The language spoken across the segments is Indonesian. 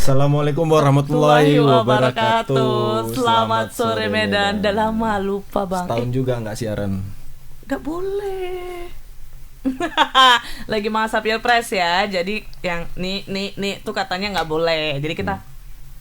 Assalamualaikum warahmatullahi wabarakatuh. Selamat sore Medan. Udah lama lupa bang. Setahun juga nggak siaran. Gak boleh. Lagi masa pilpres ya. Jadi yang nih tuh katanya nggak boleh. Jadi kita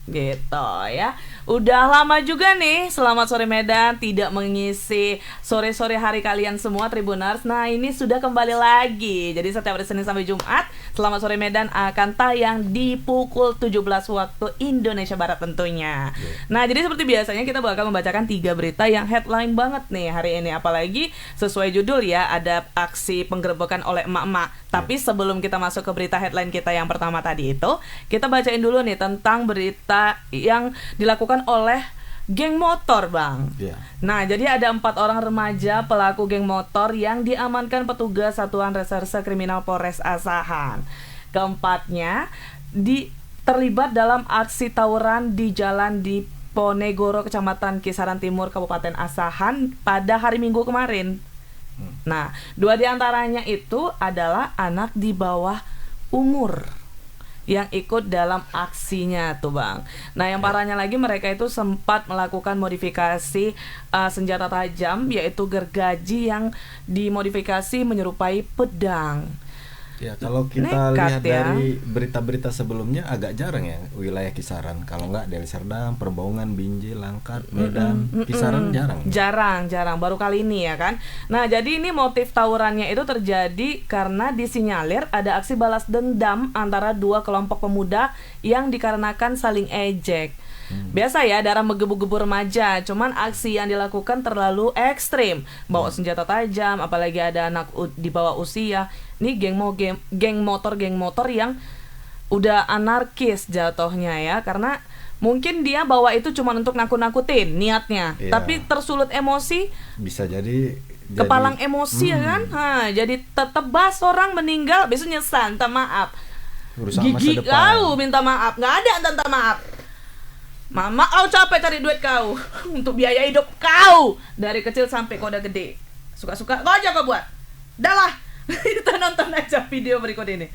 gitu ya. Udah lama juga nih Selamat Sore Medan tidak mengisi sore-sore hari kalian semua Tribuners. Nah ini sudah kembali lagi. Jadi setiap hari Senin sampai Jumat Selamat Sore Medan akan tayang di pukul 17 waktu Indonesia Barat tentunya. Nah jadi seperti biasanya kita bakal membacakan 3 berita yang headline banget nih hari ini. Apalagi sesuai judul ya, ada aksi penggerebekan oleh emak-emak. Tapi sebelum kita masuk ke berita headline kita yang pertama tadi itu, kita bacain dulu nih tentang berita yang dilakukan oleh geng motor bang. Nah jadi ada 4 orang remaja pelaku geng motor yang diamankan petugas Satuan Reserse Kriminal Polres Asahan. Keempatnya terlibat dalam aksi tawuran di jalan di Ponegoro, Kecamatan Kisaran Timur, Kabupaten Asahan pada hari Minggu kemarin. Nah 2 diantaranya itu adalah anak di bawah umur yang ikut dalam aksinya tuh bang. Nah yang parahnya lagi mereka itu sempat melakukan modifikasi senjata tajam, yaitu gergaji yang dimodifikasi menyerupai pedang. Ya kalau kita lihat dari berita-berita sebelumnya agak jarang ya wilayah Kisaran. Kalau nggak Deli Serdang, Perbaungan, Binjai, Langkat, Medan, Kisaran jarang. Jarang, baru kali ini ya kan. Nah jadi ini motif tawurannya itu terjadi karena disinyalir ada aksi balas dendam antara 2 kelompok pemuda yang dikarenakan saling ejek. Biasa ya, darah menggebu-gebu remaja. Cuman aksi yang dilakukan terlalu ekstrim, bawa senjata tajam, apalagi ada anak di bawah usia. Ini geng motor yang udah anarkis jatuhnya ya. Karena mungkin dia bawa itu cuma untuk nakut-nakutin niatnya, tapi tersulut emosi, bisa jadi kepalang emosi ya kan. Jadi tertebas orang meninggal, besok nyesal, minta maaf. Gigi kau minta maaf, nggak ada minta maaf. Mama kau capek cari duit kau untuk biaya hidup kau dari kecil sampai kau udah gede. Suka-suka kau aja kau buat. Dah lah. Kita nonton aja video berikut ini.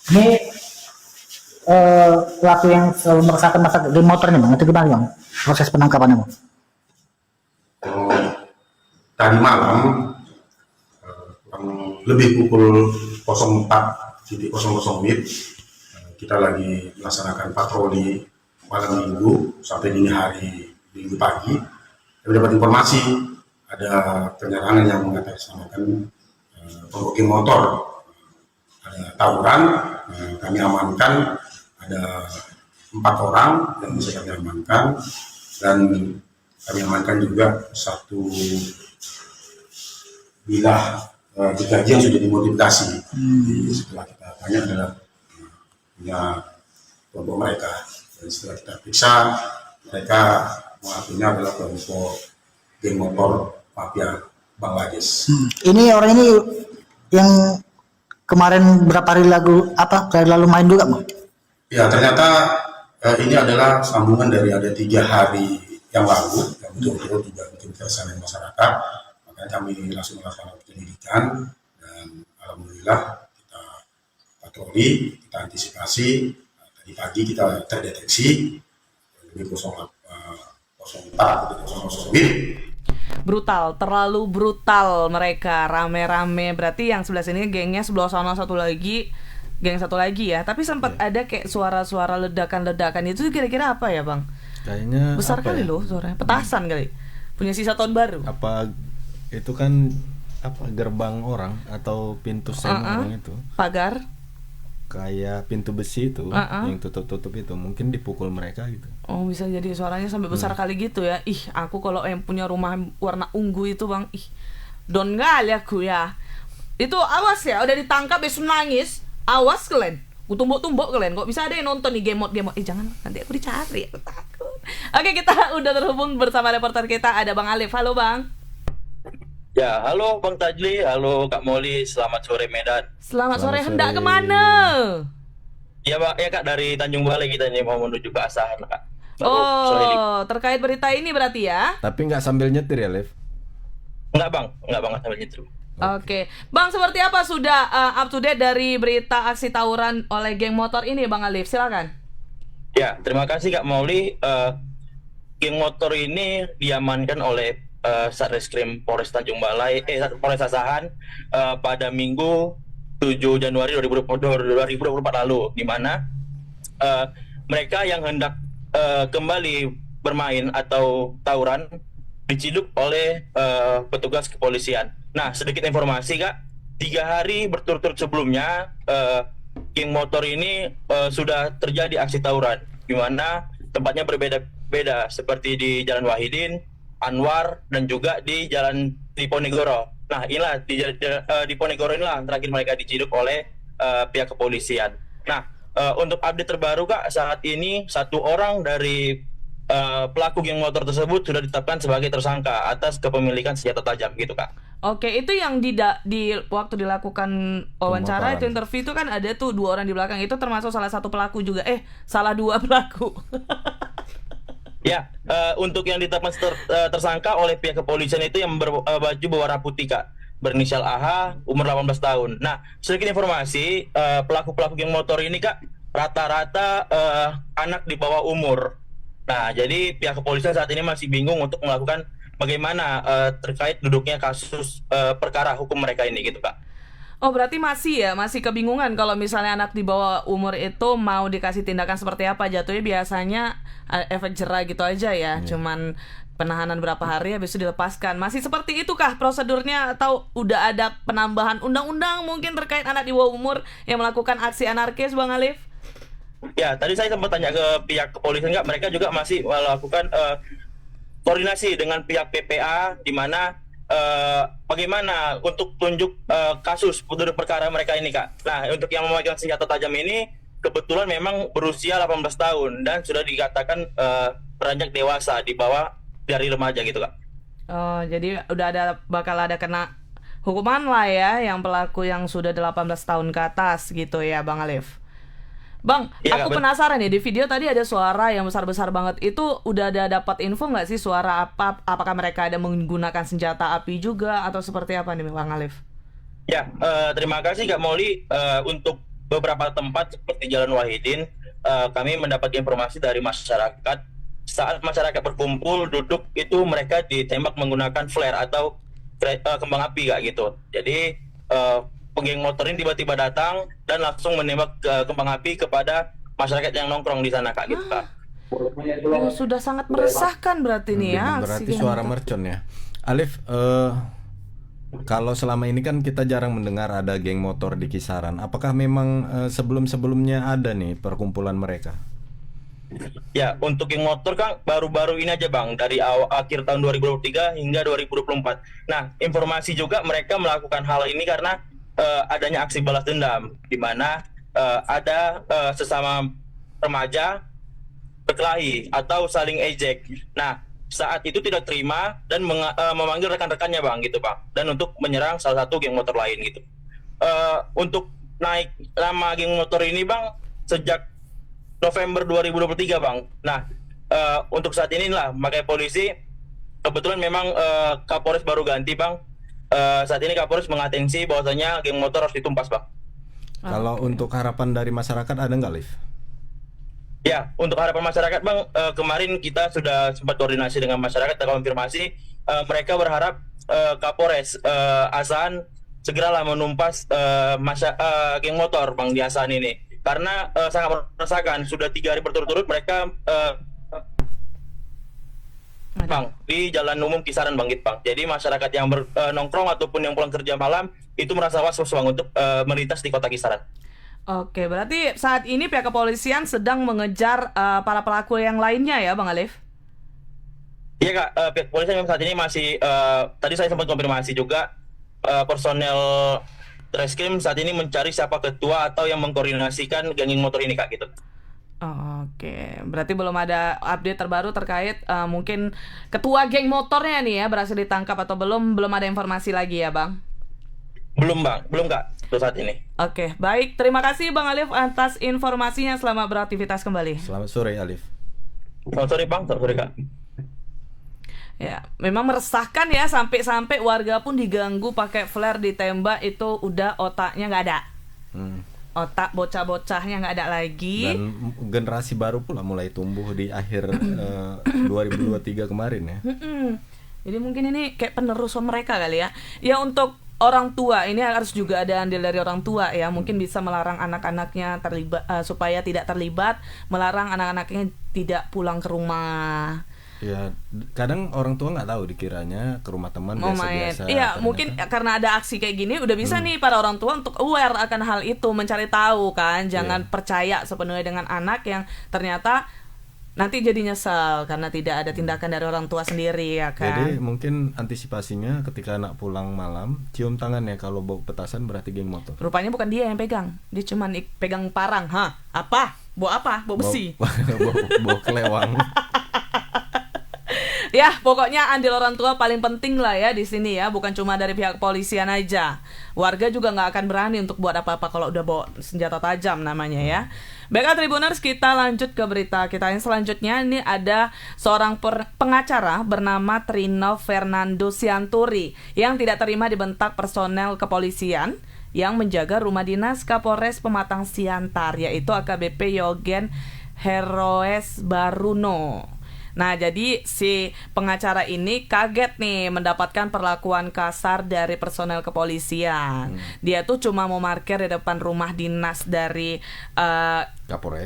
Ini pelaku yang selalu meresahkan masa geng motor nih bang, itu gimana bang proses penangkapannya bang? Tadi malam lebih pukul 04.00 WIB kita lagi melaksanakan patroli malam minggu sampai dini hari minggu pagi. Kami dapat informasi ada penyerangan yang mengatasnamakan penggeng motor, ada tawuran. Kami amankan ada 4 orang yang bisa kami amankan, dan kami amankan juga 1 bilah gergaji yang sudah dimodifikasi. Setelah kita tanya adalah punya kelompok mereka, dan setelah kita periksa mereka mengakuinya adalah kelompok geng motor mafia Bangladesh. Ini orang ini yang kemarin berapa hari lalu main juga bang? Ya ternyata ini adalah sambungan dari ada 3 hari yang lalu yang betul-betul juga bikin keresahan masyarakat. Makanya kami langsung melaksanakan penyelidikan, dan alhamdulillah kita patroli, kita antisipasi. Tadi pagi kita terdeteksi lebih 04.00 WIB brutal, terlalu brutal mereka, rame-rame. Berarti yang sebelah sini gengnya, sebelah sana satu lagi geng satu lagi ya. Tapi sempat ada kayak suara-suara ledakan-ledakan itu kira-kira apa ya bang? Kayaknya besar apa kali ya? loh suaranya, petasan kali. Punya sisa tahun baru. Apa itu kan apa gerbang orang atau pintu seng orang itu? Pagar. Kayak pintu besi itu yang tutup-tutup itu mungkin dipukul mereka gitu. Oh bisa jadi suaranya sampai besar kali gitu ya. Ih aku kalau yang punya rumah warna ungu itu bang, ih don kali aku ya. Itu awas ya, udah ditangkap besok nangis. Awas kalian, aku tumbuk-tumbuk kalian. Kok bisa ada yang nonton nih game mode. Jangan, nanti aku dicari, aku takut. Oke, kita udah terhubung bersama reporter kita, ada Bang Alif. Halo Bang. Ya, halo Bang Tajli, halo Kak Moli, selamat sore Medan. Selamat sore, hendak kemana? Ya Pak, ya Kak, dari Tanjung Balai kita ini mau menuju ke Asahan Kak. Terkait berita ini berarti ya? Tapi nggak sambil nyetir ya, Liv? Enggak Bang sambil nyetir. Oke. Bang, seperti apa sudah up to date dari berita aksi tawuran oleh geng motor ini Bang Alif? Silakan. Ya, terima kasih Kak Moli. Geng motor ini diamankan oleh Satreskrim Polres Tanjung Balai, Polres Asahan pada Minggu 7 Januari 2024 lalu, di mana mereka yang hendak kembali bermain atau tawuran diciduk oleh petugas kepolisian. Nah, sedikit informasi Kak, 3 hari berturut-turut sebelumnya geng motor ini sudah terjadi aksi tawuran, di mana tempatnya berbeda-beda, seperti di Jalan Wahidin, Anwar, dan juga di Jalan Diponegoro. Nah, inilah di Ponegoro inilah terakhir mereka diciduk oleh pihak kepolisian. Nah, untuk update terbaru Kak, saat ini 1 orang dari pelaku geng motor tersebut sudah ditetapkan sebagai tersangka atas kepemilikan senjata tajam gitu Kak. Oke, itu yang di waktu dilakukan wawancara itu interview itu kan ada tuh 2 orang di belakang, itu termasuk salah satu pelaku juga. Salah 2 pelaku. Ya, untuk yang ditetapkan tersangka oleh pihak kepolisian itu yang berbaju berwarna putih Kak, berinisial AH, umur 18 tahun. Nah, sedikit informasi, pelaku-pelaku geng motor ini Kak rata-rata anak di bawah umur. Nah, jadi pihak kepolisian saat ini masih bingung untuk melakukan bagaimana terkait duduknya kasus perkara hukum mereka ini gitu Kak. Oh, berarti masih kebingungan kalau misalnya anak di bawah umur itu mau dikasih tindakan seperti apa. Jatuhnya biasanya efek jera gitu aja ya. Cuman penahanan berapa hari habis itu dilepaskan. Masih seperti itu kah prosedurnya, atau udah ada penambahan undang-undang mungkin terkait anak di bawah umur yang melakukan aksi anarkis Bang Alif? Ya, tadi saya sempat tanya ke pihak kepolisian Kak, mereka juga masih melakukan koordinasi dengan pihak PPA, di mana bagaimana untuk tunjuk kasus duduk perkara mereka ini Kak. Nah, untuk yang memegang senjata tajam ini kebetulan memang berusia 18 tahun dan sudah dikatakan beranjak dewasa, di bawah dari remaja gitu Kak. Oh, jadi udah bakal ada kena hukuman lah ya yang pelaku yang sudah 18 tahun ke atas gitu ya Bang Alif. Bang, ya, aku penasaran nih, di video tadi ada suara yang besar-besar banget. Itu udah ada dapat info nggak sih suara apa? Apakah mereka ada menggunakan senjata api juga atau seperti apa nih Bang Alif? Ya, terima kasih Kak Moli. Untuk beberapa tempat seperti Jalan Wahidin, kami mendapat informasi dari masyarakat. Saat masyarakat berkumpul duduk itu mereka ditembak menggunakan flare atau kembang api Kak gitu. Jadi penggeng motor ini tiba-tiba datang dan langsung menembak kembang api kepada masyarakat yang nongkrong di sana Kak gitu Kak. Oh, sudah sangat meresahkan berarti nih ya. Berarti suara mercon ya. Alif, kalau selama ini kan kita jarang mendengar ada geng motor di Kisaran. Apakah memang sebelum-sebelumnya ada nih perkumpulan mereka? Ya, untuk geng motor kan baru-baru ini aja Bang, dari akhir tahun 2023 hingga 2024. Nah, informasi juga mereka melakukan hal ini karena adanya aksi balas dendam, di mana ada sesama remaja berkelahi atau saling ejek. Nah, saat itu tidak terima dan memanggil rekan-rekannya Bang gitu Bang, dan untuk menyerang salah satu geng motor lain gitu. Untuk naik nama geng motor ini Bang sejak November 2023 Bang. Nah, untuk saat ini lah makanya polisi kebetulan memang Kapolres baru ganti Bang. Saat ini Kapolres mengatensi bahwasanya geng motor harus ditumpas Bang. Kalau untuk harapan dari masyarakat ada nggak Liv? Ya, untuk harapan masyarakat Bang, kemarin kita sudah sempat koordinasi dengan masyarakat dan konfirmasi, mereka berharap Kapolres Asahan segeralah menumpas geng motor Bang di Asahan ini, karena sangat merasakan sudah 3 hari berturut-turut mereka Bang di jalan umum Kisaran Bang gitu Bang. Jadi masyarakat yang nongkrong ataupun yang pulang kerja malam itu merasa was-was Bang untuk melintas di kota Kisaran. Oke, berarti saat ini pihak kepolisian sedang mengejar para pelaku yang lainnya ya, Bang Alif? Iya Kak, pihak kepolisian saat ini masih tadi saya sempat konfirmasi juga personel Reskrim saat ini mencari siapa ketua atau yang mengkoordinasikan geng motor ini Kak gitu. Oke, berarti belum ada update terbaru terkait mungkin ketua geng motornya nih ya berhasil ditangkap atau belum ada informasi lagi ya Bang? Belum Bang, belum Kak untuk saat ini. Oke, baik. Terima kasih Bang Alif atas informasinya. Selamat beraktivitas kembali. Selamat sore Alif. Selamat sore Bang, selamat sore Kak. Ya, memang meresahkan ya sampai warga pun diganggu pakai flare ditembak itu udah otaknya nggak ada. Otak bocah-bocahnya nggak ada lagi. Dan generasi baru pula mulai tumbuh di akhir 2023 kemarin ya. Jadi mungkin ini kayak penerus mereka kali ya. Ya untuk orang tua ini harus juga ada andil dari orang tua ya. Mungkin bisa melarang anak-anaknya terlibat supaya tidak terlibat, melarang anak-anaknya tidak pulang ke rumah. Ya, kadang orang tua nggak tahu dikiranya ke rumah teman biasa-biasa. Iya, mungkin karena ada aksi kayak gini udah bisa nih para orang tua untuk aware akan hal itu, mencari tahu kan, jangan percaya sepenuhnya dengan anak yang ternyata nanti jadi nyesal karena tidak ada tindakan dari orang tua sendiri ya kan. Jadi mungkin antisipasinya ketika anak pulang malam, cium tangannya, kalau bawa petasan berarti geng motor. Rupanya bukan dia yang pegang, dia cuma pegang parang. Apa? Bawa apa? Bawa besi. Bawa kelewang. Ya, pokoknya andil orang tua paling penting lah ya di sini ya, bukan cuma dari pihak kepolisian aja. Warga juga nggak akan berani untuk buat apa-apa kalau udah bawa senjata tajam namanya ya. Baiklah Tribuners, kita lanjut ke berita kita yang selanjutnya. Ini ada seorang pengacara bernama Trino Fernando Sianturi yang tidak terima dibentak personel kepolisian yang menjaga rumah dinas Kapolres Pematang Siantar, yaitu AKBP Yogen Heroes Baruno. Nah, jadi si pengacara ini kaget nih mendapatkan perlakuan kasar dari personel kepolisian. Dia tuh cuma mau parkir di depan rumah dinas dari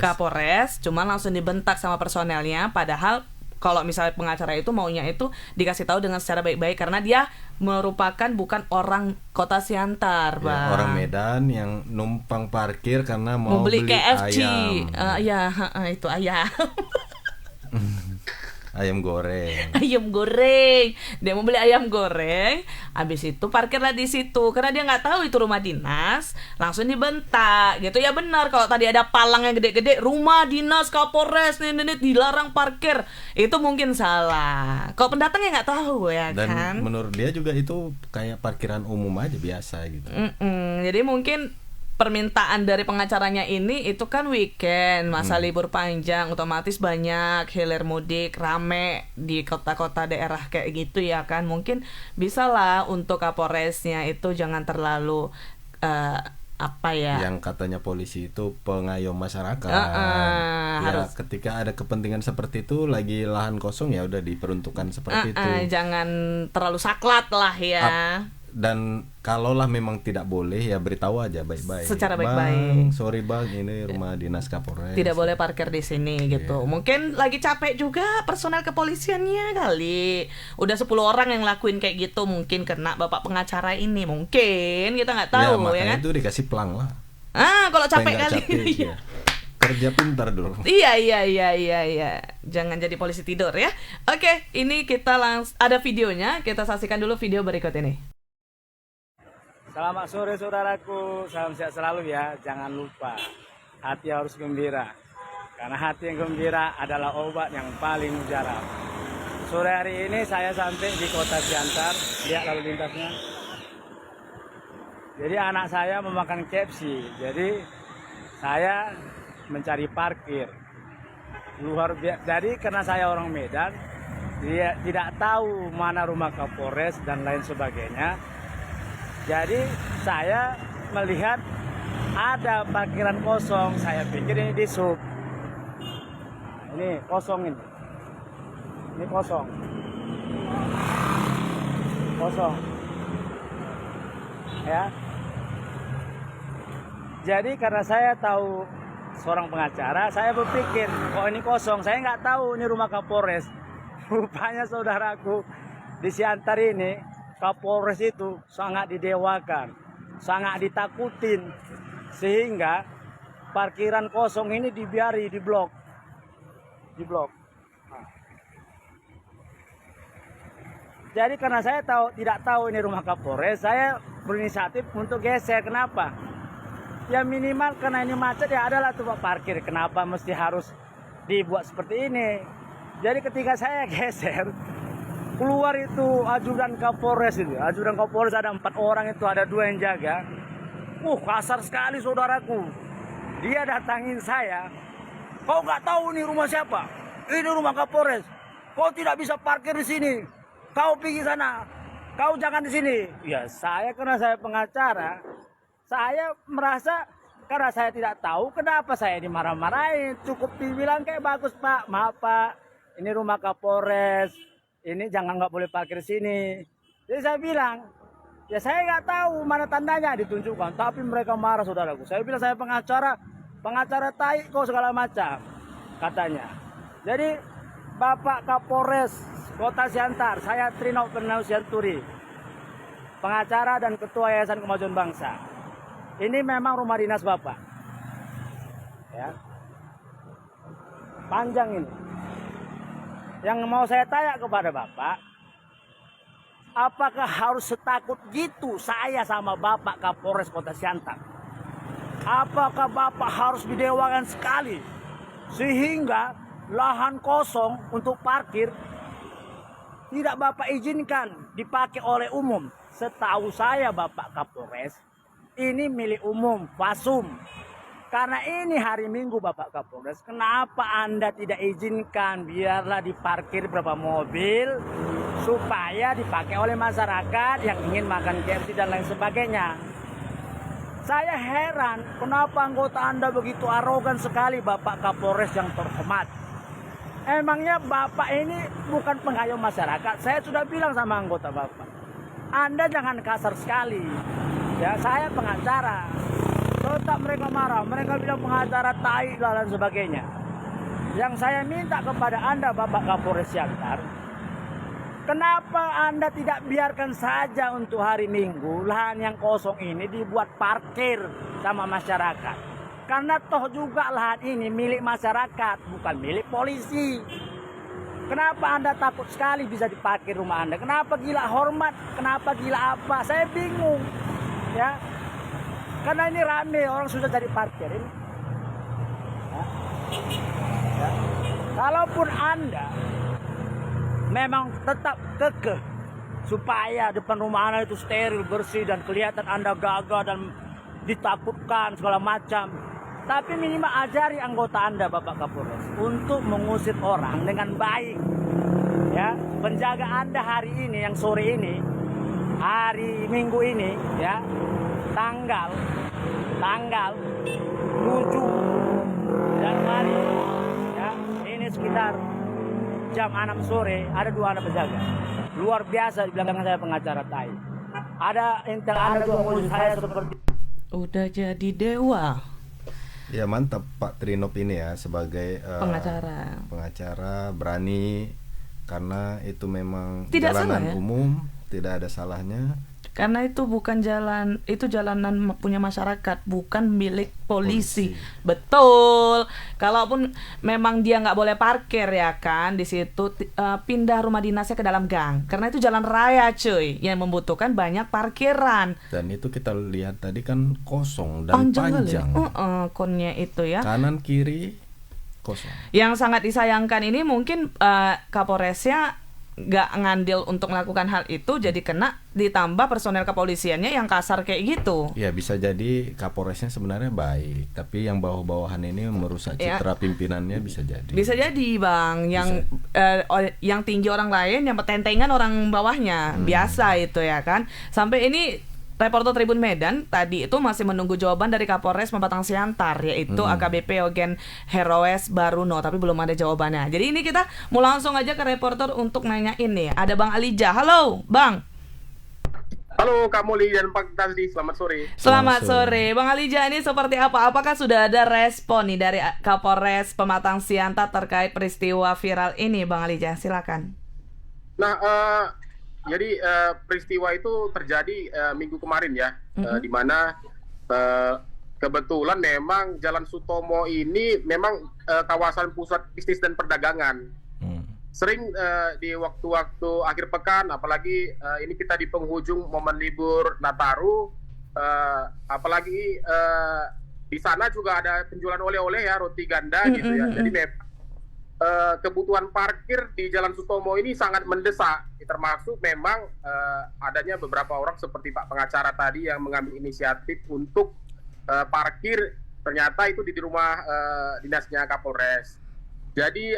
Kapolres, cuma langsung dibentak sama personelnya. Padahal kalau misalnya pengacara itu maunya itu dikasih tahu dengan secara baik-baik karena dia merupakan bukan orang kota Siantar, Bang. Ya, orang Medan yang numpang parkir karena mau beli KFC. ayam. Itu ayam. Ayam goreng. Dia mau beli ayam goreng. Habis itu parkirlah di situ karena dia nggak tahu itu rumah dinas, langsung dibentak gitu. Ya benar, kalau tadi ada palang yang gede-gede, rumah dinas Kapolres nih dilarang parkir, itu mungkin salah. Kalau pendatang ya nggak tahu ya. Dan kan. menurut dia juga itu kayak parkiran umum aja biasa gitu. Jadi mungkin permintaan dari pengacaranya ini itu kan weekend, masa libur panjang, otomatis banyak hilir mudik, rame di kota-kota daerah kayak gitu ya kan. Mungkin bisa lah untuk Kapolresnya itu jangan terlalu yang katanya polisi itu pengayom masyarakat. Harus. Ketika ada kepentingan seperti itu, lagi lahan kosong ya udah diperuntukkan seperti itu. Jangan terlalu saklat lah ya. Dan kalaulah memang tidak boleh ya beritahu aja baik-baik. Secara baik-baik. Sorry Bang, ini rumah dinas Kapolres. Tidak boleh parkir di sini gitu. Mungkin lagi capek juga personel kepolisiannya kali. Udah 10 orang yang lakuin kayak gitu, mungkin kena bapak pengacara ini. Mungkin kita nggak tahu ya, makanya kan. itu dikasih pelang lah. Kalau capek kali. Ya. Kerja pintar dulu. Iya. Jangan jadi polisi tidur ya. Oke, ini kita ada videonya. Kita saksikan dulu video berikut ini. Selamat sore saudaraku, salam sehat selalu ya. Jangan lupa, hati harus gembira. Karena hati yang gembira adalah obat yang paling mujarab. Sore hari ini saya sampai di kota Siantar, lihat lalu lintasnya. Jadi anak saya memakan KFC, jadi saya mencari parkir. Jadi karena saya orang Medan, dia tidak tahu mana rumah Kapolres dan lain sebagainya. Jadi saya melihat ada parkiran kosong, saya pikir ini di sub. Ini kosong ini. Ini kosong. ya. Jadi karena saya tahu seorang pengacara, saya berpikir kok ini kosong, saya nggak tahu ini rumah Kapolres. Rupanya saudaraku, di Siantar ini Kapolres itu sangat didewakan, sangat ditakutin, sehingga parkiran kosong ini dibiari, di blok. Jadi karena saya tidak tahu ini rumah Kapolres, saya berinisiatif untuk geser. Kenapa? Ya minimal karena ini macet ya adalah tempat parkir. Kenapa mesti harus dibuat seperti ini? Jadi ketika saya geser, keluar itu ajudan Kapolres itu. Ajudan Kapolres ada 4 orang itu, ada 2 yang jaga. Kasar sekali saudaraku. Dia datangin saya. Kau nggak tahu ini rumah siapa? Ini rumah Kapolres. Kau tidak bisa parkir di sini. Kau pergi sana. Kau jangan di sini. Ya saya karena saya pengacara, saya merasa karena saya tidak tahu kenapa saya dimarah-marahin. Cukup dibilang kayak bagus Pak, maaf Pak, ini rumah Kapolres, ini nggak boleh parkir di sini. Jadi saya bilang, ya saya nggak tahu mana tandanya ditunjukkan, tapi mereka marah saudaraku. Saya bilang saya pengacara tai kok segala macam katanya. Jadi Bapak Kapolres Kota Siantar, saya Trino Pernausianturi, pengacara dan Ketua Yayasan Kemajuan Bangsa. Ini memang rumah dinas Bapak. Ya. Panjang ini. Yang mau saya tanya kepada Bapak, apakah harus setakut gitu saya sama Bapak Kapolres Kota Siantar? Apakah Bapak harus didewakan sekali sehingga lahan kosong untuk parkir tidak Bapak izinkan dipakai oleh umum? Setahu saya Bapak Kapolres, ini milik umum, Fasum. Karena ini hari Minggu Bapak Kapolres, kenapa Anda tidak izinkan biarlah diparkir beberapa mobil supaya dipakai oleh masyarakat yang ingin makan KFC dan lain sebagainya. Saya heran kenapa anggota Anda begitu arogan sekali Bapak Kapolres yang terhormat. Emangnya Bapak ini bukan pengayom masyarakat? Saya sudah bilang sama anggota Bapak, Anda jangan kasar sekali. Ya, saya pengacara. Tetap mereka marah. Mereka bilang pengacara tai dan sebagainya. Yang saya minta kepada Anda Bapak Kapolres Siantar, kenapa Anda tidak biarkan saja untuk hari Minggu lahan yang kosong ini dibuat parkir sama masyarakat? Karena toh juga lahan ini milik masyarakat, bukan milik polisi. Kenapa Anda takut sekali bisa diparkir rumah Anda? Kenapa gila hormat? Kenapa gila apa? Saya bingung. Ya, karena ini rame, orang sudah cari parkir ini. Ya. Kalaupun Anda memang tetap kekeh supaya depan rumah Anda itu steril, bersih dan kelihatan Anda gagah dan ditakutkan segala macam, tapi minimal ajari anggota Anda Bapak Kapolres untuk mengusir orang dengan baik. Ya, penjaga Anda hari ini yang sore ini, hari Minggu ini, ya, tanggal 7 Januari, ya, ini sekitar jam 6 sore ada 2 anak penjaga. Luar biasa di belakang saya pengacara tai. Ada intel Anda juga mau saya seperti udah jadi dewa. Ya mantap Pak Trinop ini ya sebagai pengacara berani, karena itu memang tidak jalanan salah, ya? umum, tidak ada salahnya. Karena itu bukan jalan, itu jalanan punya masyarakat, bukan milik polisi. Betul. Kalaupun memang dia nggak boleh parkir ya kan di situ, pindah rumah dinasnya ke dalam gang. Karena itu jalan raya cuy, yang membutuhkan banyak parkiran. Dan itu kita lihat tadi kan kosong dan panjang. Konnya itu ya. Kanan kiri kosong. Yang sangat disayangkan ini mungkin Kapolresnya nggak ngandil untuk melakukan hal itu, jadi kena, ditambah personel kepolisiannya yang kasar kayak gitu. Ya bisa jadi Kapolresnya sebenarnya baik, tapi yang bawah-bawahan ini merusak citra pimpinannya bisa jadi. Bisa jadi bang, yang tinggi orang lain, yang petentengan orang bawahnya, biasa itu ya kan. Sampai ini reporter Tribun Medan tadi itu masih menunggu jawaban dari Kapolres Pematang Siantar, yaitu AKBP Yogen Heroes Baruno, tapi belum ada jawabannya. Jadi ini kita mau langsung aja ke reporter untuk nanya ini. Ada Bang Alija. Halo, Bang. Halo Kak Moli dan Pak Tazli, selamat sore. Selamat sore. Bang Alija, ini seperti apa? Apakah sudah ada respon nih dari Kapolres Pematang Siantar terkait peristiwa viral ini, Bang Alija? Silakan. Nah, jadi peristiwa itu terjadi minggu kemarin ya, di mana kebetulan memang Jalan Sutomo ini memang kawasan pusat bisnis dan perdagangan. Sering di waktu-waktu akhir pekan, apalagi ini kita di penghujung momen libur Nataru, apalagi di sana juga ada penjualan oleh-oleh ya, roti ganda gitu ya. Jadi kebutuhan parkir di Jalan Sutomo ini sangat mendesak, termasuk memang adanya beberapa orang seperti Pak Pengacara tadi yang mengambil inisiatif untuk parkir, ternyata itu di rumah dinasnya Kapolres. Jadi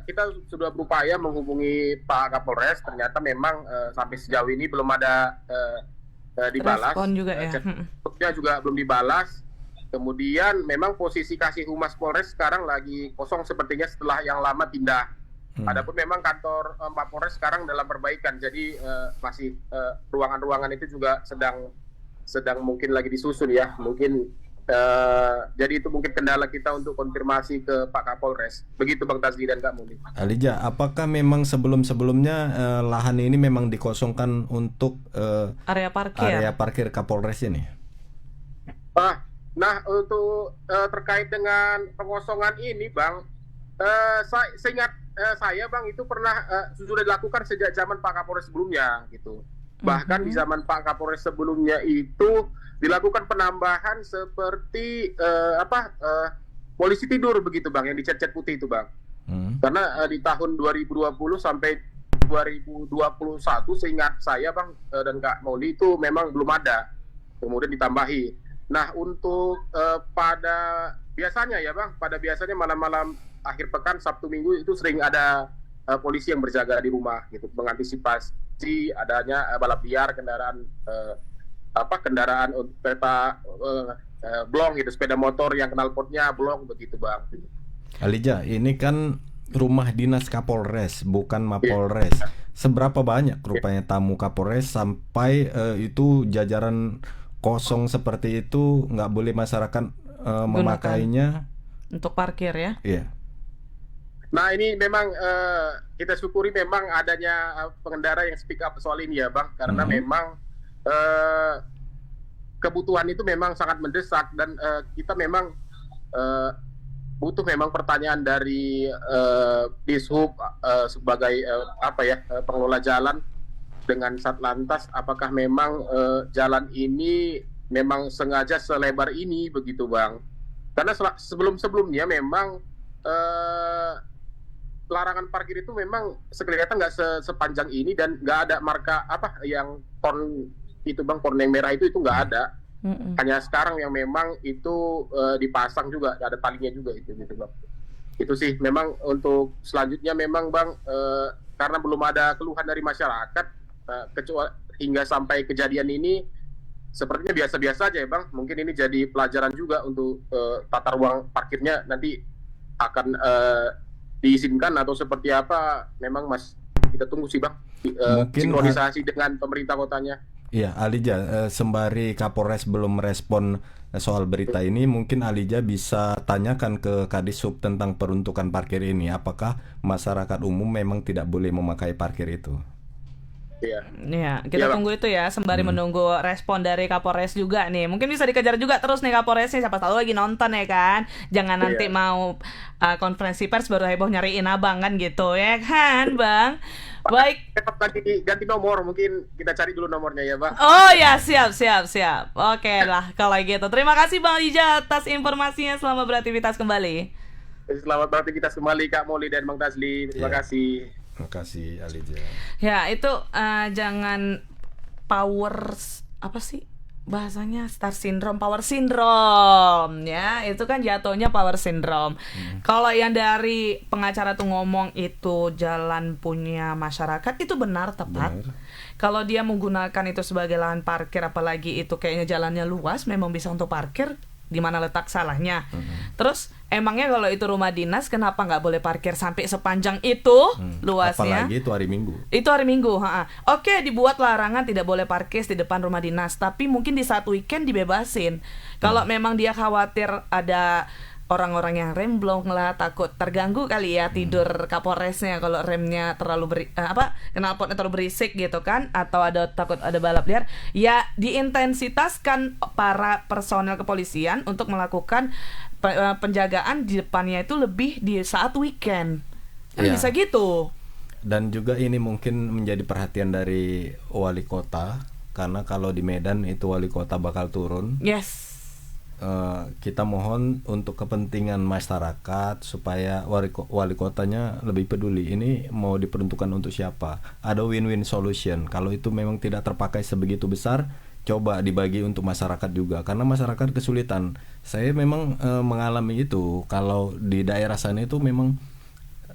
kita sudah berupaya menghubungi Pak Kapolres, ternyata memang sampai sejauh ini belum ada dibalas. Respon juga ya. Chatnya juga belum dibalas. Kemudian memang posisi Kasih Humas Polres sekarang lagi kosong sepertinya setelah yang lama pindah. Adapun memang kantor Pak Polres sekarang dalam perbaikan, jadi masih ruangan-ruangan itu juga sedang mungkin lagi disusun ya, mungkin. Jadi itu mungkin kendala kita untuk konfirmasi ke Pak Kapolres. Begitu Bang Tazli dan Kak Muli. Alija, apakah memang sebelum-sebelumnya lahan ini memang dikosongkan untuk area parkir Kapolres ini? Nah, untuk terkait dengan pengosongan ini Bang, seingat saya Bang, itu pernah sudah dilakukan sejak zaman Pak Kapolres sebelumnya gitu. Bahkan di zaman Pak Kapolres sebelumnya itu dilakukan penambahan seperti polisi tidur begitu Bang, yang dicat-cat putih itu Bang. Karena di tahun 2020 sampai 2021 seingat saya Bang dan Kak Mauli itu memang belum ada. Kemudian ditambahi. Nah, untuk pada biasanya ya Bang, pada malam-malam akhir pekan, Sabtu Minggu itu sering ada polisi yang berjaga di rumah gitu, mengantisipasi adanya balap liar, kendaraan kereta blong gitu, sepeda motor yang knalpotnya blong begitu Bang. Alija, ini kan rumah dinas Kapolres bukan Mapolres. Seberapa banyak rupanya tamu Kapolres sampai itu jajaran kosong seperti itu, nggak boleh masyarakat memakainya untuk parkir ya? Iya. Nah, ini memang kita syukuri memang adanya pengendara yang speak up soal ini ya Bang, karena memang kebutuhan itu memang sangat mendesak dan kita memang butuh memang pertanyaan dari Dishub sebagai pengelola jalan dengan Satlantas, apakah memang jalan ini memang sengaja selebar ini begitu Bang? Karena sebelumnya memang larangan parkir itu memang kelihatan nggak sepanjang ini dan nggak ada marka yang ton itu Bang, ton yang merah itu nggak ada. Hanya sekarang yang memang itu dipasang juga, ada talinya juga itu gitu Bang. Itu sih memang untuk selanjutnya memang Bang, karena belum ada keluhan dari masyarakat, kecuali hingga sampai kejadian ini sepertinya biasa-biasa aja ya Bang. Mungkin ini jadi pelajaran juga untuk tata ruang parkirnya nanti akan diizinkan atau seperti apa, memang kita tunggu sih Bang, sinkronisasi dengan pemerintah kotanya. Iya, Alija, sembari Kapolres belum merespon soal berita ini, mungkin Alija bisa tanyakan ke Kadishub tentang peruntukan parkir ini. Apakah masyarakat umum memang tidak boleh memakai parkir itu? Iya, kita tunggu itu ya, sembari menunggu respon dari Kapolres juga nih. Mungkin bisa dikejar juga terus nih Kapolresnya, siapa tahu lagi nonton ya kan. Jangan nanti mau konferensi pers baru heboh nyariin abang kan gitu ya kan Bang. Baik. Lagi ganti nomor, mungkin kita cari dulu nomornya ya Bang. Oh ya, siap. Oke lah kalau gitu. Terima kasih Bang Alija atas informasinya, selamat beraktivitas kembali. Selamat beraktivitas kembali Kak Moli dan Bang Tazli. Terima kasih. Terima kasih Alija. Ya itu jangan power bahasanya power syndrome ya, itu kan jatuhnya power syndrome. Kalau yang dari pengacara tuh ngomong itu jalan punya masyarakat, itu benar, tepat. Kalau dia menggunakan itu sebagai lahan parkir, apalagi itu kayaknya jalannya luas, memang bisa untuk parkir, di mana letak salahnya. Terus emangnya kalau itu rumah dinas kenapa nggak boleh parkir sampai sepanjang itu luasnya? Apalagi itu hari Minggu. Itu hari Minggu. Oke, dibuat larangan tidak boleh parkir di depan rumah dinas, tapi mungkin di saat weekend dibebasin. Kalau memang dia khawatir ada orang-orang yang remblong lah, takut terganggu kali ya tidur Kapolresnya kalau remnya terlalu knalpotnya terlalu berisik gitu kan, atau takut ada balap liar, ya diintensitaskan para personel kepolisian untuk melakukan penjagaan di depannya itu lebih di saat weekend. Bisa gitu. Dan juga ini mungkin menjadi perhatian dari wali kota, karena kalau di Medan itu wali kota bakal turun. Yes. Kita mohon untuk kepentingan masyarakat supaya wali kotanya lebih peduli. Ini mau diperuntukkan untuk siapa? Ada win-win solution. Kalau itu memang tidak terpakai sebegitu besar, coba dibagi untuk masyarakat juga, karena masyarakat kesulitan. Saya memang mengalami itu. Kalau di daerah sana itu memang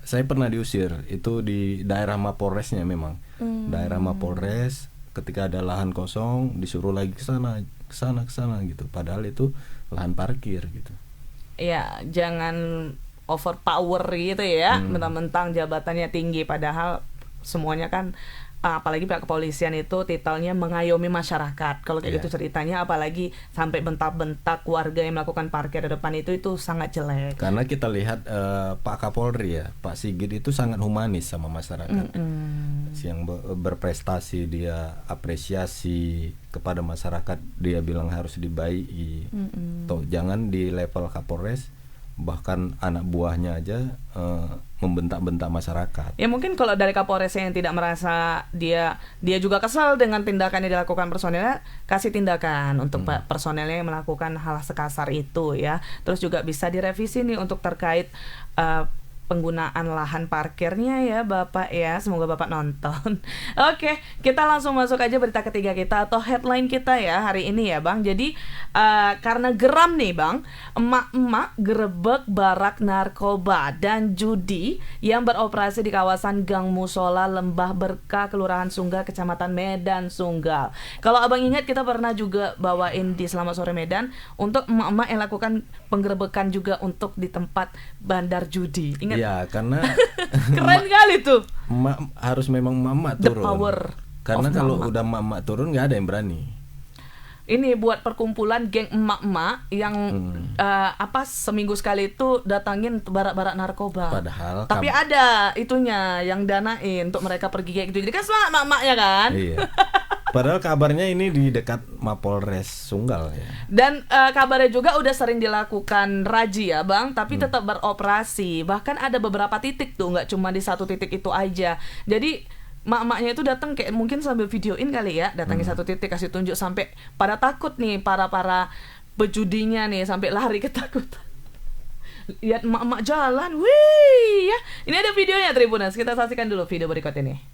saya pernah diusir. Itu di daerah Mapolresnya memang. Daerah Mapolres, ketika ada lahan kosong disuruh lagi ke sana gitu. Padahal itu lahan parkir gitu. Ya, jangan overpower gitu ya, mentang-mentang jabatannya tinggi padahal semuanya kan apalagi pihak kepolisian itu titelnya mengayomi masyarakat. Kalau kayak gitu ceritanya, apalagi sampai bentak-bentak warga yang melakukan parkir di depan itu sangat jelek. Karena kita lihat Pak Kapolri ya, Pak Sigit itu sangat humanis sama masyarakat. Yang berprestasi, dia apresiasi kepada masyarakat, dia bilang harus dibaiki. Toh jangan di level Kapolres, bahkan anak buahnya aja membentak-bentak masyarakat. Ya mungkin kalau dari Kapolresnya yang tidak merasa dia juga kesal dengan tindakan yang dilakukan personelnya, kasih tindakan untuk personelnya yang melakukan hal sekasar itu ya. Terus juga bisa direvisi nih untuk terkait penggunaan lahan parkirnya ya Bapak ya. Semoga Bapak nonton. Oke, kita langsung masuk aja berita ketiga kita atau headline kita ya hari ini ya Bang. Jadi karena geram nih Bang, emak-emak gerebek barak narkoba dan judi yang beroperasi di kawasan Gang Musola Lembah Berkah, Kelurahan Sunggal, Kecamatan Medan Sunggal. Kalau Abang ingat kita pernah juga bawain di Selamat Sore Medan untuk emak-emak yang lakukan penggerebekan juga untuk di tempat bandar judi. Ingat? Ya, karena keren kali tuh. Emak harus memang emak turun. The power. Karena kalau udah emak turun nggak ada yang berani. Ini buat perkumpulan geng emak-emak yang seminggu sekali itu datangin barak-barak narkoba. Padahal tapi ada itunya yang danain untuk mereka pergi kayak gitu. Jadi kan semangat emak-emaknya kan. Iya. Padahal kabarnya ini di dekat Mapolres Sunggal ya. Dan kabarnya juga udah sering dilakukan razia Bang, tapi tetap beroperasi. Bahkan ada beberapa titik tuh, nggak cuma di satu titik itu aja. Jadi mak-maknya itu datang kayak mungkin sambil videoin kali ya, datangi satu titik kasih tunjuk sampai pada takut nih para pejudinya nih, sampai lari ketakutan. Lihat mak-mak jalan, wih ya. Ini ada videonya Tribuners, kita saksikan dulu video berikut ini.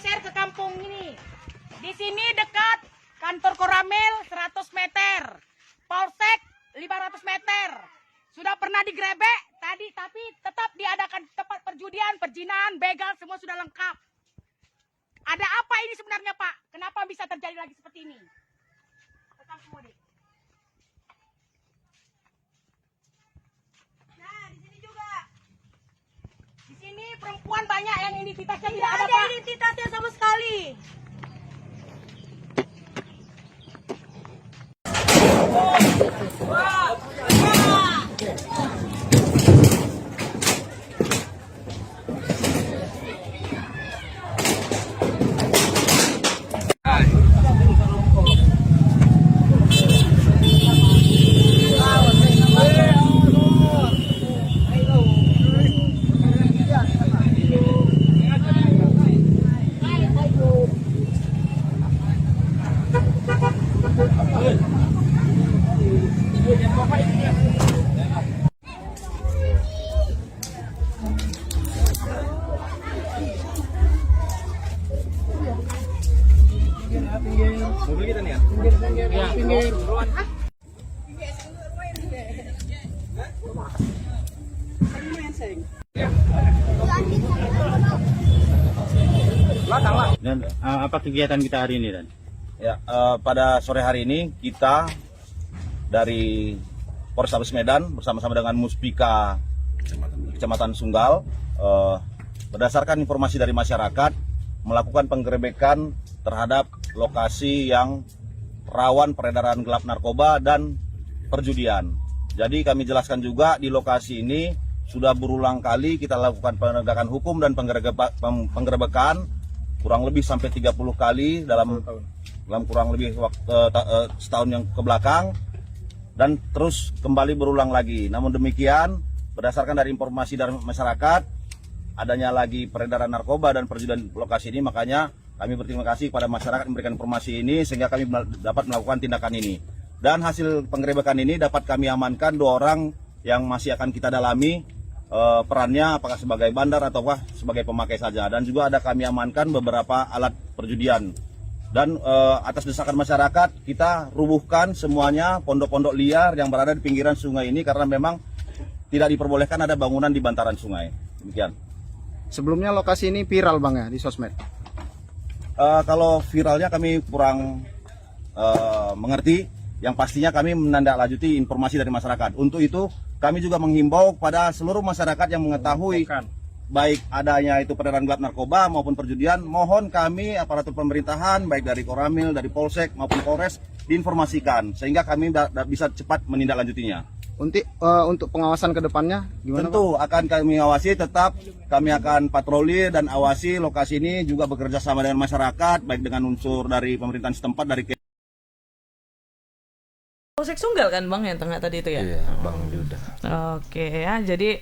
Ke kampung ini. Di sini dekat kantor Koramil 100 meter. Polsek 500 meter. Sudah pernah digrebek tadi, tapi tetap diadakan tempat perjudian, perjinahan, begal, semua sudah lengkap. Ada apa ini sebenarnya Pak? Kenapa bisa terjadi lagi seperti ini? Tetap semua deh. Nah, di sini juga. Di sini perempuan banyak yang identitasnya tidak ada Pak. Identitasnya sama sekali. Mobil kita nih ya? Pinggir. Pinggir. apa kegiatan kita hari ini, Dan? Ya, pada sore hari ini kita dari Polrestabes Medan bersama-sama dengan Muspika Kecamatan Sunggal berdasarkan informasi dari masyarakat melakukan penggerebekan terhadap lokasi yang rawan peredaran gelap narkoba dan perjudian. Jadi kami jelaskan juga di lokasi ini sudah berulang kali kita lakukan penegakan hukum dan penggerebekan kurang lebih sampai 30 kali dalam kurang lebih setahun yang kebelakang dan terus kembali berulang lagi. Namun demikian berdasarkan dari informasi dari masyarakat adanya lagi peredaran narkoba dan perjudian lokasi ini, makanya kami berterima kasih kepada masyarakat memberikan informasi ini sehingga kami dapat melakukan tindakan ini. Dan hasil penggerebekan ini dapat kami amankan 2 orang yang masih akan kita dalami perannya apakah sebagai bandar ataukah sebagai pemakai saja. Dan juga ada kami amankan beberapa alat perjudian. Dan atas desakan masyarakat kita rubuhkan semuanya pondok-pondok liar yang berada di pinggiran sungai ini karena memang tidak diperbolehkan ada bangunan di bantaran sungai. Demikian. Sebelumnya lokasi ini viral Bang ya di sosmed? Kalau viralnya kami kurang mengerti, yang pastinya kami menindaklanjuti informasi dari masyarakat. Untuk itu kami juga menghimbau kepada seluruh masyarakat yang mengetahui baik adanya itu peredaran gelap narkoba maupun perjudian, mohon kami aparatur pemerintahan baik dari Koramil, dari Polsek maupun Polres diinformasikan sehingga kami bisa cepat menindaklanjutinya. Untuk pengawasan ke depannya gimana? Tentu Pak? Akan kami awasi, tetap kami akan patroli dan awasi lokasi ini juga bekerja sama dengan masyarakat baik dengan unsur dari pemerintahan setempat dari Polsek Sunggal kan Bang yang tengah tadi itu ya? Iya, Bang Yuda. Oke ya, jadi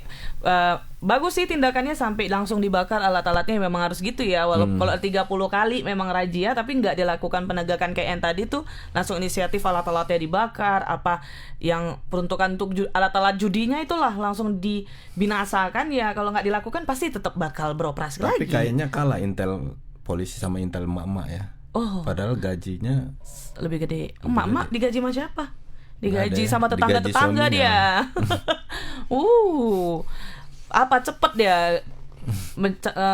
bagus sih tindakannya sampai langsung dibakar alat-alatnya, memang harus gitu ya. Walaupun kalau 30 kali memang razia tapi nggak dilakukan penegakan kayak yang tadi tuh, langsung inisiatif alat-alatnya dibakar, apa yang peruntukan untuk alat-alat judinya itulah langsung dibinasakan ya. Kalau nggak dilakukan pasti tetap bakal beroperasi lagi. Tapi kayaknya kalah intel polisi sama intel emak-emak ya. Oh. Padahal gajinya lebih gede. Emak-emak digaji sama siapa? Digaji sama tetangga-tetangga dia. Apa cepet dia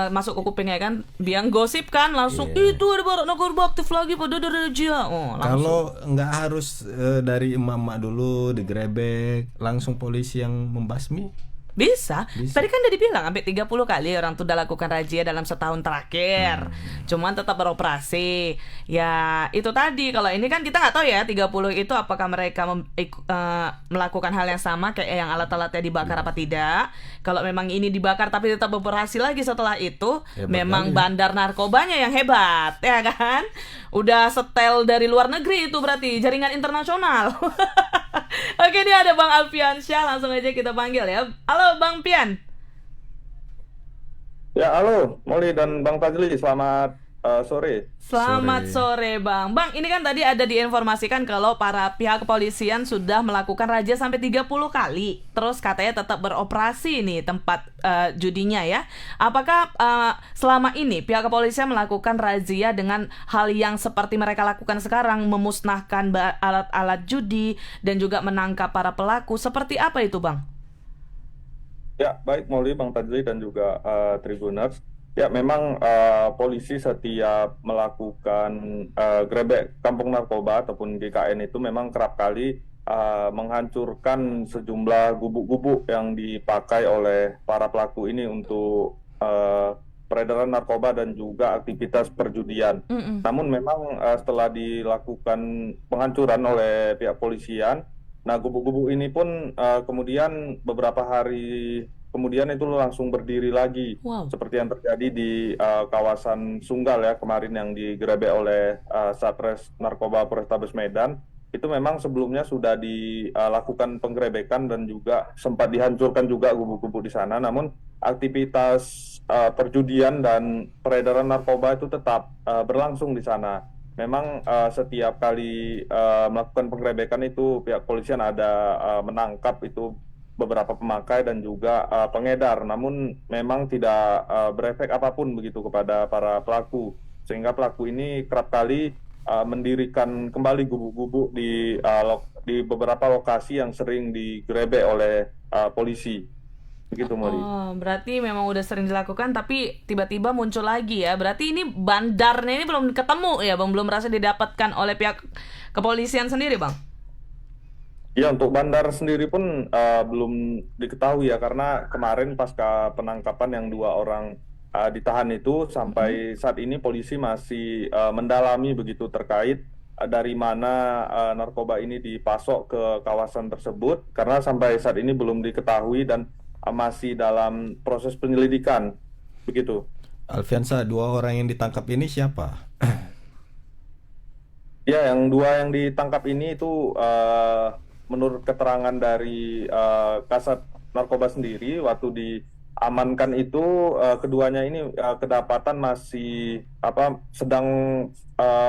masuk ke kupingnya kan, biang gosip kan langsung itu ada barang narkoba aktif lagi pada razia. Kalau nggak harus dari emak-emak dulu digerebek, langsung polisi yang membasmi. Bisa. Tadi kan udah dibilang sampai 30 kali orang tuh udah lakukan razia dalam setahun terakhir. Cuman tetap beroperasi. Ya, itu tadi. Kalau ini kan kita nggak tahu ya 30 itu apakah mereka melakukan hal yang sama kayak yang alat-alatnya dibakar apa tidak. Kalau memang ini dibakar tapi tetap beroperasi lagi setelah itu, memang bandar narkobanya yang hebat, ya kan? Udah setel dari luar negeri itu berarti jaringan internasional. Oke, ini ada Bang Alfian Syah, langsung aja kita panggil ya. Halo Bang Pian. Ya, halo Molly dan Bang Fadli, selamat sore. Selamat sore Bang. Bang, ini kan tadi ada diinformasikan kalau para pihak kepolisian sudah melakukan razia sampai 30 kali. Terus katanya tetap beroperasi nih tempat judinya ya. Apakah selama ini pihak kepolisian melakukan razia dengan hal yang seperti mereka lakukan sekarang, memusnahkan alat-alat judi dan juga menangkap para pelaku? Seperti apa itu Bang? Ya, baik Molly, Bang Fadli dan juga Tribuners. Ya, memang polisi setiap melakukan grebek kampung narkoba ataupun GKN itu memang kerap kali menghancurkan sejumlah gubuk-gubuk yang dipakai oleh para pelaku ini untuk peredaran narkoba dan juga aktivitas perjudian. Namun memang setelah dilakukan penghancuran oleh pihak polisian, nah gubuk-gubuk ini pun kemudian beberapa hari kemudian itu langsung berdiri lagi, seperti yang terjadi di kawasan Sunggal ya kemarin yang digerebek oleh Satres Narkoba Polrestabes Medan. Itu memang sebelumnya sudah dilakukan penggerebekan dan juga sempat dihancurkan juga gubuk-gubuk di sana. Namun aktivitas perjudian dan peredaran narkoba itu tetap berlangsung di sana. Memang setiap kali melakukan penggerebekan itu pihak polisian ada menangkap itu beberapa pemakai dan juga pengedar, namun memang tidak berefek apapun begitu kepada para pelaku, sehingga pelaku ini kerap kali mendirikan kembali gubuk-gubuk di beberapa lokasi yang sering digerebek oleh polisi. Begitu, Molly. Oh, berarti memang udah sering dilakukan tapi tiba-tiba muncul lagi ya. Berarti ini bandarnya ini belum ketemu ya, Bang? Belum berhasil didapatkan oleh pihak kepolisian sendiri, Bang? Ya, untuk bandar sendiri pun belum diketahui ya, karena kemarin pasca penangkapan yang 2 orang ditahan itu, sampai saat ini polisi masih mendalami begitu terkait dari mana narkoba ini dipasok ke kawasan tersebut, karena sampai saat ini belum diketahui dan masih dalam proses penyelidikan, begitu. Alfiansa, 2 orang yang ditangkap ini siapa? Ya, yang 2 yang ditangkap ini itu menurut keterangan dari Kasat Narkoba sendiri, waktu diamankan itu keduanya ini kedapatan masih sedang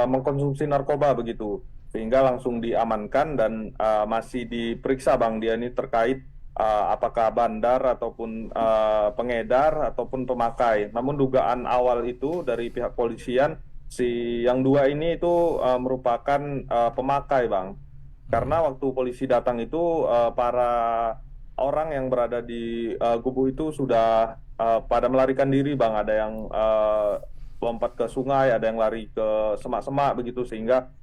mengkonsumsi narkoba begitu, sehingga langsung diamankan dan masih diperiksa, Bang. Dia ini terkait apakah bandar ataupun pengedar ataupun pemakai. Namun dugaan awal itu dari pihak polisian, si yang 2 ini itu merupakan pemakai, Bang. Karena waktu polisi datang itu para orang yang berada di gubuk itu sudah pada melarikan diri, Bang. Ada yang lompat ke sungai, ada yang lari ke semak-semak begitu, sehingga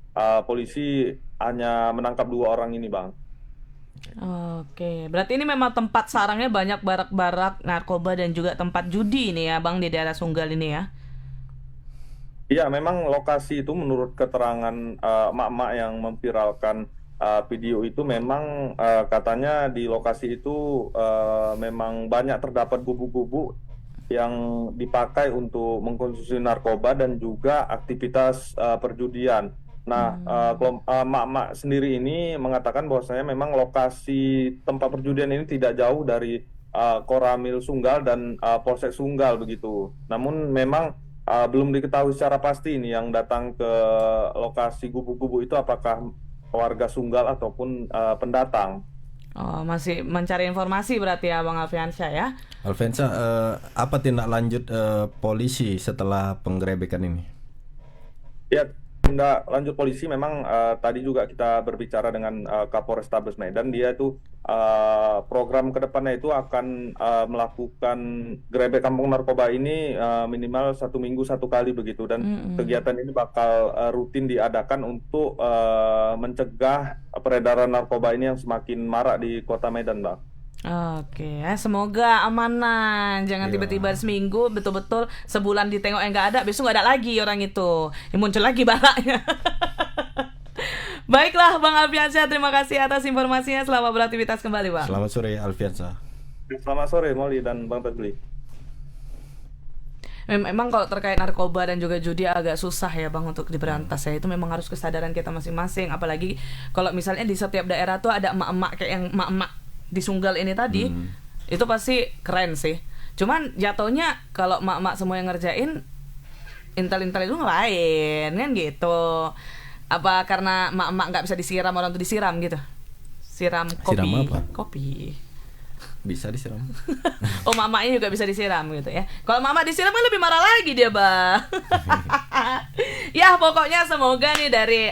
polisi hanya menangkap 2 orang ini, Bang. Oke, berarti ini memang tempat sarangnya banyak barak-barak narkoba dan juga tempat judi ini ya, Bang, di daerah Sunggal ini ya? Iya, memang lokasi itu menurut keterangan emak-emak yang memviralkan video itu, memang katanya di lokasi itu memang banyak terdapat gubuk-gubuk yang dipakai untuk mengkonsumsi narkoba dan juga aktivitas perjudian. Nah, emak-emak sendiri ini mengatakan bahwasanya memang lokasi tempat perjudian ini tidak jauh dari Koramil Sunggal dan Polsek Sunggal begitu. Namun memang belum diketahui secara pasti ini yang datang ke lokasi gubuk-gubuk itu apakah warga Sunggal ataupun pendatang. Oh, masih mencari informasi berarti ya, Bang Alfiansyah ya? Alfiansyah, apa tindak lanjut polisi setelah penggerebekan ini? Ya, tindak lanjut polisi memang tadi juga kita berbicara dengan Kapolrestabes Medan. Dia itu program kedepannya itu akan melakukan gerebek kampung narkoba ini minimal 1 minggu 1 kali begitu, dan kegiatan ini bakal rutin diadakan untuk mencegah peredaran narkoba ini yang semakin marak di Kota Medan, Bang. Oke, semoga amanan. Jangan tiba-tiba seminggu betul-betul sebulan ditengok yang nggak ada, besok nggak ada lagi orang itu, muncul lagi baraknya. Baiklah, Bang Alfiansyah, terima kasih atas informasinya. Selamat beraktivitas kembali, Bang. Selamat sore, Alfiansyah. Selamat sore, Molly dan Bang Tadli. Memang kalau terkait narkoba dan juga judi agak susah ya, Bang, untuk diberantas ya. Itu memang harus kesadaran kita masing-masing. Apalagi kalau misalnya di setiap daerah tuh ada emak-emak kayak yang emak-emak di Sunggal ini tadi, itu pasti keren sih. Cuman jatuhnya kalau emak-emak semua yang ngerjain, intel-intel itu ngapain kan gitu. Apa karena emak-emak nggak bisa disiram, orang tuh disiram gitu? Siram kopi. Siram apa? Kopi. Bisa disiram. Oh, mamanya juga bisa disiram gitu ya. Kalau mama disiram kan lebih marah lagi dia, Bang. Ya, pokoknya semoga nih dari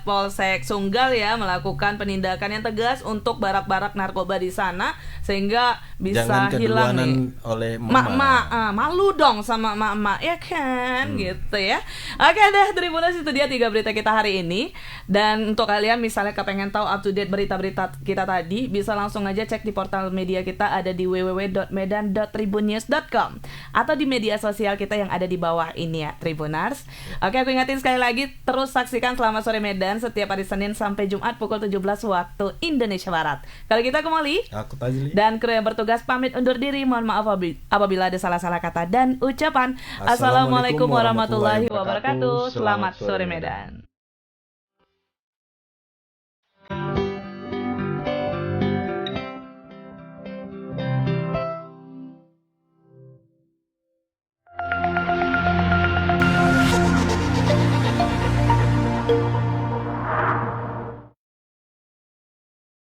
Polsek Sunggal ya melakukan penindakan yang tegas untuk barak-barak narkoba di sana sehingga bisa hilang nih oleh mak-mak. Malu dong sama mak-mak ya kan, gitu ya. Oke deh, Tribuners, itu dia 3 berita kita hari ini. Dan untuk kalian misalnya kepengen tahu up to date berita-berita kita tadi, bisa langsung aja cek di portal media kita, ada di www.medan.tribunnews.com atau di media sosial kita yang ada di bawah ini ya, Tribuners. Oke, aku ingatin sekali lagi, terus saksikan Selamat Sore Medan setiap hari Senin sampai Jumat pukul 17 waktu Indonesia Barat. Kalau kita kembali, aku Tazli dan kru yang bertugas pamit undur diri. Mohon maaf apabila ada salah-salah kata dan ucapan. Assalamualaikum warahmatullahi wabarakatuh. Selamat Sore Medan.